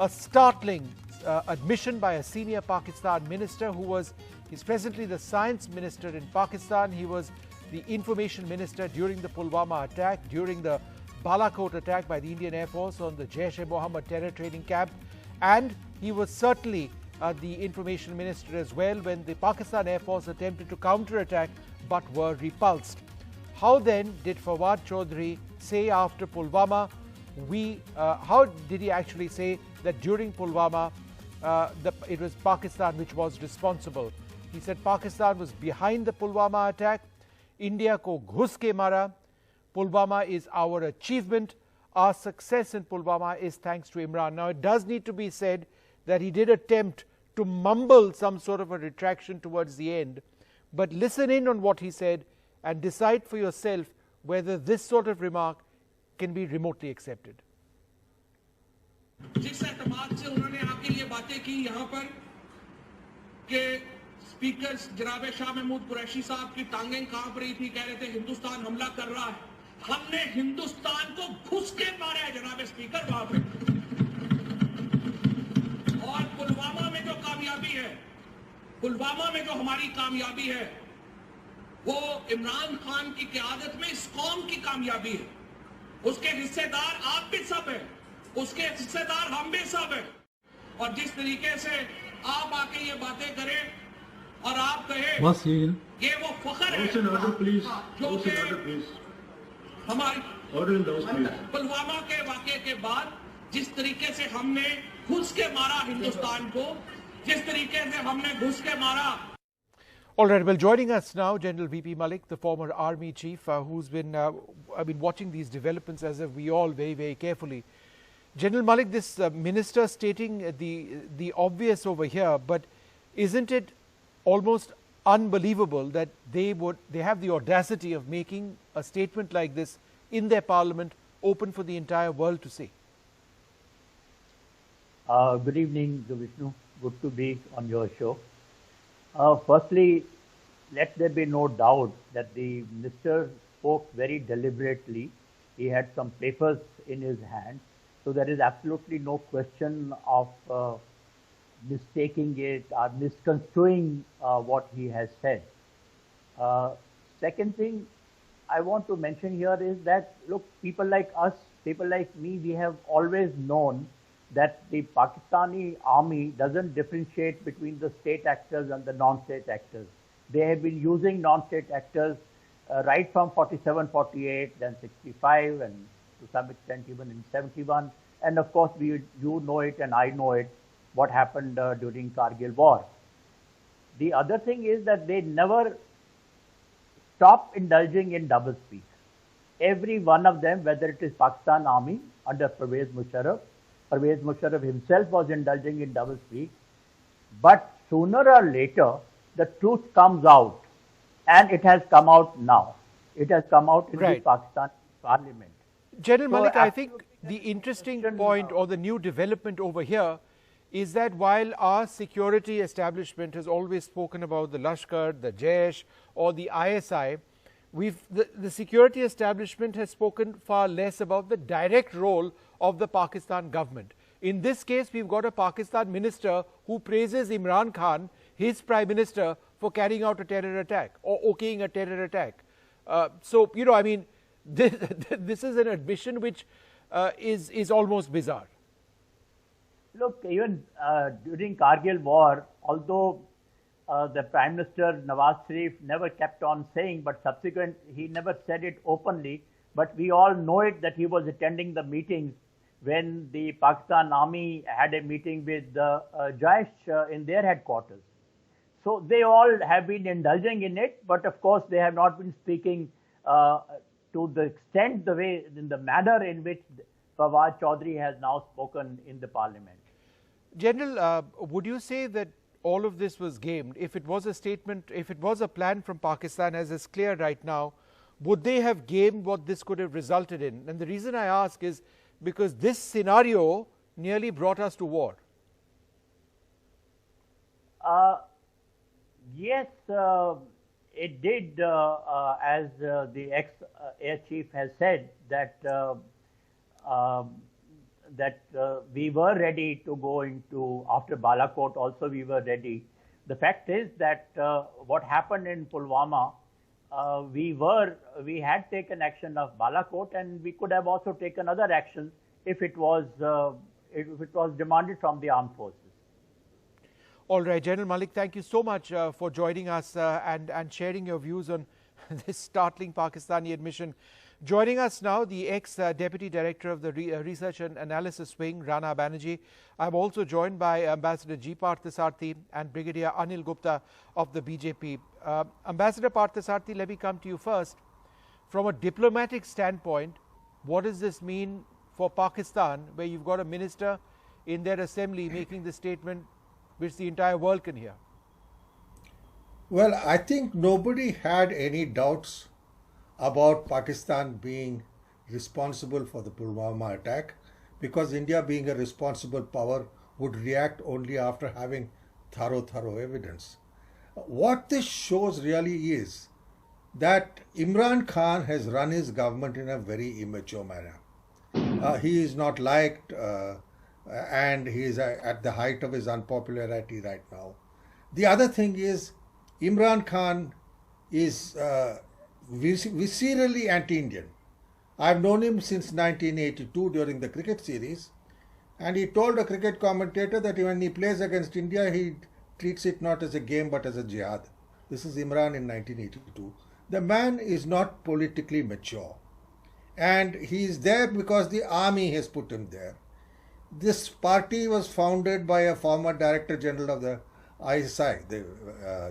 a startling admission by a senior Pakistan minister he's presently the science minister in Pakistan. He was the information minister during the Pulwama attack, during the Balakot attack by the Indian Air Force on the Jaish-e-Mohammed terror training camp, and he was certainly the information minister as well when the Pakistan Air Force attempted to counter-attack but were repulsed. How then did Fawad Chaudhry say after Pulwama, how did he actually say that during Pulwama it was Pakistan which was responsible? He said Pakistan was behind the Pulwama attack. India ko ghus ke mara. Pulwama is our achievement. Our success in Pulwama is thanks to Imran. Now, it does need to be said that he did attempt to mumble some sort of a retraction towards the end. But listen in on what he said and decide for yourself whether this sort of remark can be remotely accepted. जिस एतमाद से उन्होंने आपके लिए बातें की यहाँ पर कि स्पीकर जनाब शाह महमूद कुरैशी साहब की टांगें कांप रही थी, कह रहे थे हिंदुस्तान हमला कर रहा है। हमने हिंदुस्तान को घुस के मारा है जनाब स्पीकर वहां पे। और पुलवामा में जो कामयाबी है, पुलवामा में जो हमारी कामयाबी है, वो इमरान खान की क़यादत में इस कौम की कामयाबी है। उसके हिस्सेदार आप भी सब हैं, उसके हिस्सेदार हम भी सब हैं। और जिस तरीके से आप आके ये बातें करें और आप कहें ये वो फख्र है जो कि हमारी पुलवामा के वाक़े के बाद जिस तरीके से हमने घुस के मारा हिंदुस्तान को, जिस तरीके से हमने घुस के मारा। All right, well, joining us now, General VK Malik, the former army chief, who's been watching these developments as if we all very, very carefully. General Malik, this minister stating the obvious over here, but isn't it almost unbelievable that they have the audacity of making a statement like this in their parliament, open for the entire world to see? Good evening, Vishnu. Good to be on your show. Firstly, let there be no doubt that the minister spoke very deliberately. He had some papers in his hand, so there is absolutely no question of mistaking it or misconstruing what he has said. Second thing I want to mention here is that, look, people like us, people like me, we have always known that the Pakistani army doesn't differentiate between the state actors and the non-state actors. They have been using non-state actors right from 47, 48, then 65, and to some extent even in 71. And of course, you know it and I know it, what happened during Kargil war. The other thing is that they never stopped indulging in doublespeak. Every one of them, whether it is Pakistan Army under Pervez Musharraf himself was indulging in doublespeak, but sooner or later the truth comes out, and it has come out now. It has come out in the Pakistan Parliament. General Malik, I think the interesting point or the new development over here is that while our security establishment has always spoken about the Lashkar, the Jaish or the ISI, the security establishment has spoken far less about the direct role of the Pakistan government. In this case, we've got a Pakistan minister who praises Imran Khan, his prime minister, for carrying out a terror attack or okaying a terror attack. So, you know, I mean, this is an admission which is almost bizarre. Look, even during Kargil war, although the Prime Minister Nawaz Sharif never kept on saying, but subsequent he never said it openly, but we all know it that he was attending the meetings when the Pakistan Army had a meeting with the Jaish in their headquarters. So they all have been indulging in it, but of course they have not been speaking to the extent, in the manner in which Fawad Chaudhry has now spoken in the parliament. General, would you say that all of this was gamed? If it was a statement, if it was a plan from Pakistan, as is clear right now, would they have gamed what this could have resulted in? And the reason I ask is because this scenario nearly brought us to war. Yes, it did, as the ex-air chief has said, that we were ready to go into, after Balakot also we were ready. The fact is that what happened in Pulwama, we had taken action of Balakot, and we could have also taken other actions if it was demanded from the armed forces. All right, General Malik, thank you so much for joining us and sharing your views on this startling Pakistani admission. Joining us now, the ex-Deputy Director of the Research and Analysis Wing, Rana Banerjee. I'm also joined by Ambassador G. Parthasarthi and Brigadier Anil Gupta of the BJP. Ambassador Parthasarthi, let me come to you first. From a diplomatic standpoint, what does this mean for Pakistan, where you've got a minister in their assembly making the statement which the entire world can hear? Well, I think nobody had any doubts about Pakistan being responsible for the Pulwama attack, because India, being a responsible power, would react only after having thorough evidence. What this shows really is that Imran Khan has run his government in a very immature manner. He is not liked and he is at the height of his unpopularity right now. The other thing is, Imran Khan is viscerally anti-Indian. I've known him since 1982 during the cricket series, and he told a cricket commentator that when he plays against India, he treats it not as a game but as a jihad. This is Imran in 1982. The man is not politically mature, and he is there because the army has put him there. This party was founded by a former Director General of the ISI,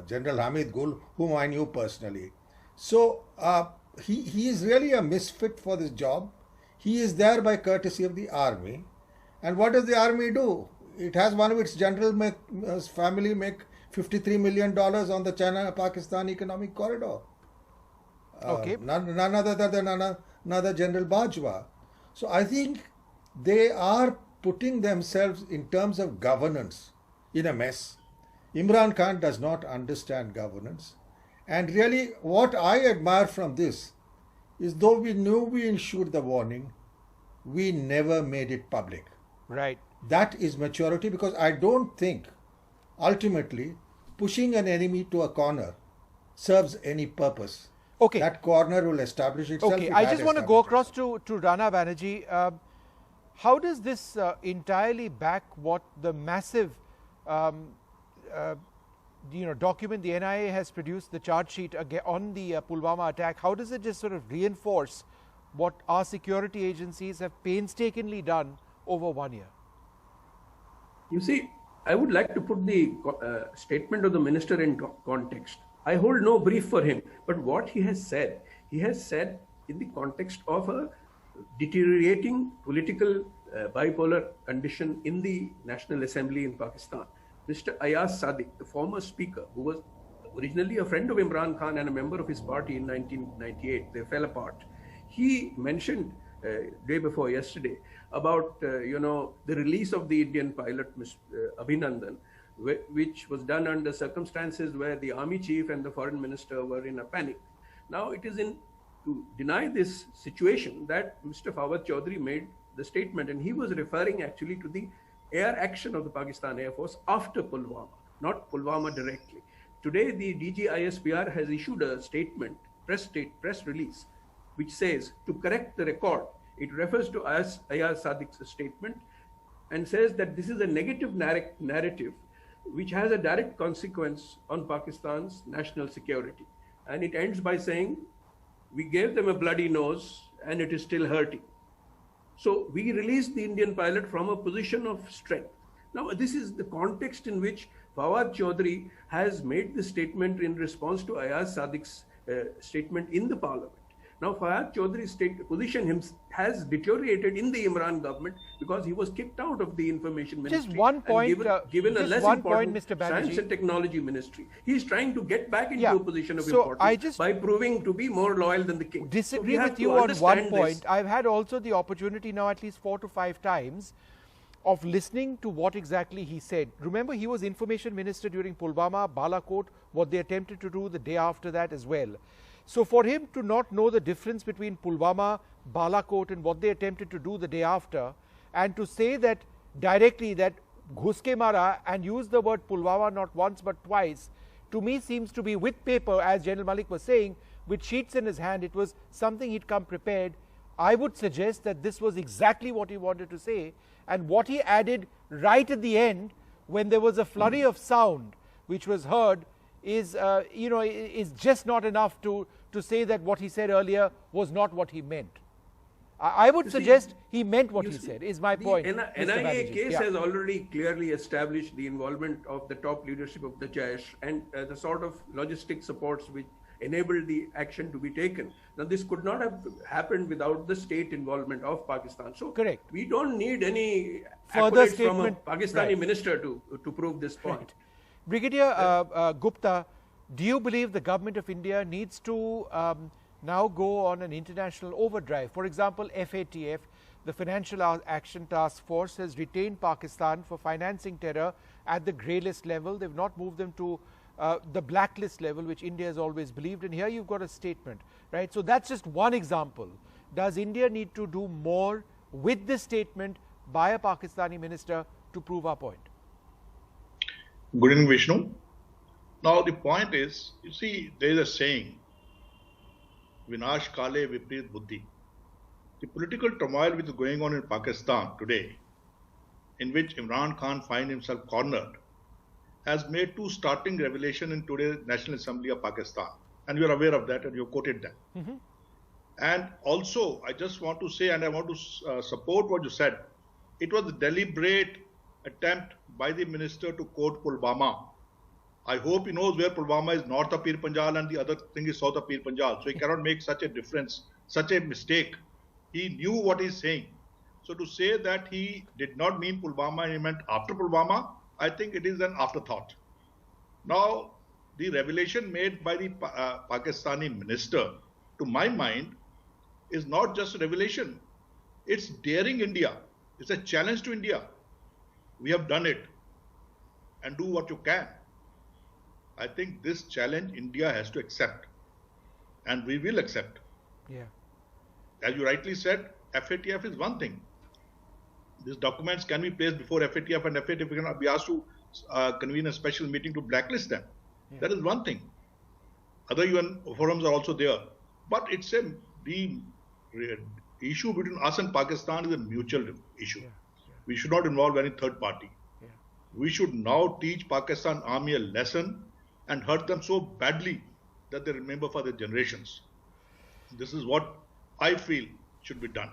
General Hamid Gul, whom I knew personally. So he is really a misfit for this job. He is there by courtesy of the army. And what does the army do? It has one of its general's family make $53 million on the China-Pakistan economic corridor. Okay. None other than another General Bajwa. So I think they are putting themselves in terms of governance in a mess. Imran Khan does not understand governance. And really, what I admire from this is, though we knew we issued the warning, we never made it public. Right. That is maturity, because I don't think ultimately pushing an enemy to a corner serves any purpose. Okay. That corner will establish itself. Okay, I just want to go across to Rana Banerjee. How does this entirely back what the massive document the NIA has produced, the charge sheet on the Pulwama attack? How does it just sort of reinforce what our security agencies have painstakingly done over 1 year? You see, I would like to put the statement of the minister in context. I hold no brief for him, but what he has said in the context of a deteriorating political bipolar condition in the National Assembly in Pakistan. Mr. Ayaz Sadiq, the former speaker, who was originally a friend of Imran Khan and a member of his party in 1998, they fell apart. He mentioned day before yesterday about the release of the Indian pilot Abhinandan, which was done under circumstances where the army chief and the foreign minister were in a panic. Now it is to deny this situation that Mr. Fawad Chaudhry made the statement, and he was referring actually to the air action of the Pakistan Air Force after Pulwama, not Pulwama directly. Today, the DG ISPR has issued a statement, press release, which says, to correct the record, it refers to Ayaz Sadiq's statement and says that this is a negative narrative which has a direct consequence on Pakistan's national security. And it ends by saying, we gave them a bloody nose and it is still hurting. So we released the Indian pilot from a position of strength. Now, this is the context in which Fawad Chaudhry has made the statement in response to Ayaz Sadiq's statement in the parliament. Now, Fawad Chaudhry's position has deteriorated in the Imran government because he was kicked out of the information ministry. Just one point, given a less important Mr. science and technology ministry. He's trying to get back into a position of importance by proving to be more loyal than the king. Disagree with you on one point. I've had also the opportunity now at least 4 to 5 times of listening to what exactly he said. Remember, he was information minister during Pulwama, Balakot, what they attempted to do the day after that as well. So for him to not know the difference between Pulwama, Balakot and what they attempted to do the day after, And to say that directly that ghus ke mara and use the word Pulwama not once but twice, to me seems to be with paper, as General Malik was saying, with sheets in his hand. It was something he'd come prepared. I would suggest that this was exactly what he wanted to say, and what he added right at the end when there was a flurry of sound which was heard is is just not enough to say that what he said earlier was not what he meant. I would suggest he meant what he said, is my point. The NIA case has already clearly established the involvement of the top leadership of the Jaish and the sort of logistic supports which enabled the action to be taken. Now, this could not have happened without the state involvement of Pakistan. So, correct. We don't need any further accolades statement from a Pakistani minister to prove this point. Right. Brigadier Gupta, do you believe the government of India needs to now go on an international overdrive? For example, FATF, the Financial Action Task Force, has retained Pakistan for financing terror at the grey list level. They've not moved them to the blacklist level, which India has always believed. And here you've got a statement, right? So that's just one example. Does India need to do more with this statement by a Pakistani minister to prove our point? Good evening, Vishnu. Now the point is, you see, there is a saying, Vinash Kale Viprit Buddhi. The political turmoil which is going on in Pakistan today, in which Imran Khan finds himself cornered, has made two startling revelations in today's National Assembly of Pakistan. And you are aware of that and you quoted them. Mm-hmm. And also, I just want to say, and I want to support what you said, it was a deliberate attempt by the minister to quote Pulwama. I hope he knows where Pulwama is north of Pir Panjal and the other thing is south of Pir Panjal. So he cannot make such a difference, such a mistake. He knew what he's saying. So to say that he did not mean Pulwama and he meant after Pulwama, I think it is an afterthought. Now, the revelation made by the Pakistani minister, to my mind, is not just a revelation. It's daring India. It's a challenge to India. We have done it. And do what you can. I think this challenge India has to accept. And we will accept. Yeah. As you rightly said, FATF is one thing. These documents can be placed before FATF and FATF cannot be asked to convene a special meeting to blacklist them. Yeah. That is one thing. Other UN forums are also there. But it's the issue between us and Pakistan is a mutual issue. Yeah. Yeah. We should not involve any third party. Yeah. We should now teach Pakistan army a lesson and hurt them so badly that they remember for their generations. This is what I feel should be done.